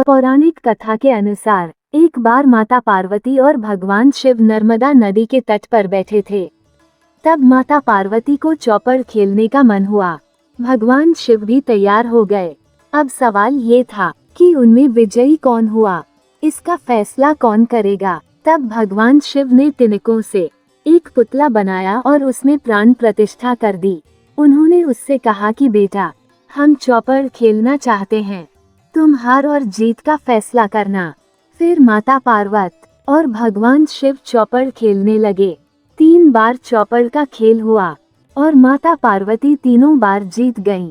पौराणिक कथा के अनुसार एक बार माता पार्वती और भगवान शिव नर्मदा नदी के तट पर बैठे थे। तब माता पार्वती को चौपड़ खेलने का मन हुआ। भगवान शिव भी तैयार हो गए। अब सवाल ये था कि उनमें विजयी कौन हुआ, इसका फैसला कौन करेगा। तब भगवान शिव ने तिनकों से एक पुतला बनाया और उसमें प्राण प्रतिष्ठा कर दी। उन्होंने उससे कहा कि बेटा, हम चौपड़ खेलना चाहते हैं, तुम हार और जीत का फैसला करना। फिर माता पार्वती और भगवान शिव चौपड़ खेलने लगे। 3 बार चौपड़ का खेल हुआ और माता पार्वती तीनों बार जीत गईं।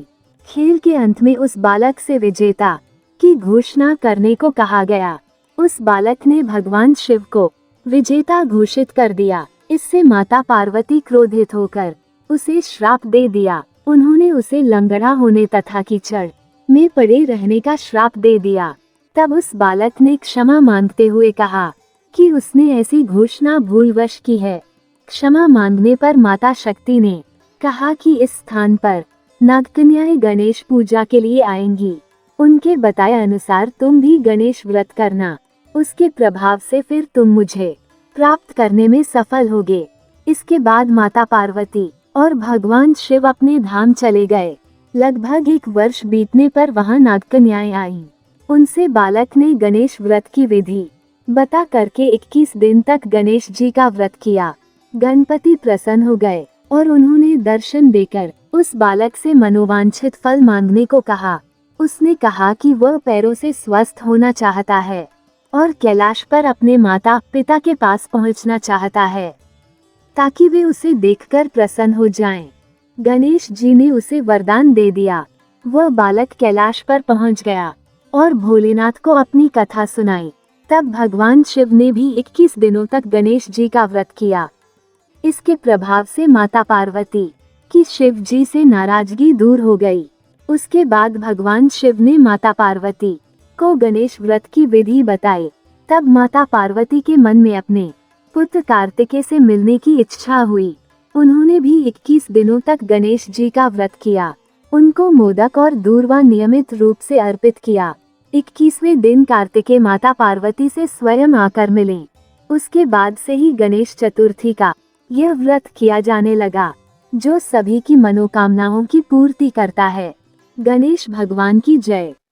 खेल के अंत में उस बालक से विजेता की घोषणा करने को कहा गया। उस बालक ने भगवान शिव को विजेता घोषित कर दिया। इससे माता पार्वती क्रोधित होकर उसे श्राप दे दिया। उन्होंने उसे लंगड़ा होने तथा कीचड़ में पड़े रहने का श्राप दे दिया। तब उस बालक ने क्षमा मांगते हुए कहा कि उसने ऐसी घोषणा भूलवश की है। क्षमा मांगने पर माता शक्ति ने कहा कि इस स्थान पर नागकन्याएं गणेश पूजा के लिए आएंगी। उनके बताए अनुसार तुम भी गणेश व्रत करना, उसके प्रभाव से फिर तुम मुझे प्राप्त करने में सफल होगे। इसके बाद माता पार्वती और भगवान शिव अपने धाम चले गए। लगभग 1 वर्ष बीतने पर वहां नागकन्याएं आईं। उनसे बालक ने गणेश व्रत की विधि बता करके 21 दिन तक गणेश जी का व्रत किया। गणपति प्रसन्न हो गए और उन्होंने दर्शन देकर उस बालक से मनोवांछित फल मांगने को कहा। उसने कहा कि वह पैरों से स्वस्थ होना चाहता है और कैलाश पर अपने माता पिता के पास पहुंचना चाहता है ताकि वे उसे देखकर प्रसन्न हो जाएं। गणेश जी ने उसे वरदान दे दिया। वह बालक कैलाश पर पहुंच गया और भोलेनाथ को अपनी कथा सुनाई। तब भगवान शिव ने भी 21 दिनों तक गणेश जी का व्रत किया। इसके प्रभाव से माता पार्वती की शिव जी से नाराजगी दूर हो गई। उसके बाद भगवान शिव ने माता पार्वती को गणेश व्रत की विधि बताई। तब माता पार्वती के मन में अपने पुत्र कार्तिकेय से मिलने की इच्छा हुई। उन्होंने भी 21 दिनों तक गणेश जी का व्रत किया। उनको मोदक और दूर्वा नियमित रूप से अर्पित किया। 21वें दिन कार्तिकेय माता पार्वती से स्वयं आकर मिले। उसके बाद से ही गणेश चतुर्थी का यह व्रत किया जाने लगा, जो सभी की मनोकामनाओं की पूर्ति करता है। गणेश भगवान की जय।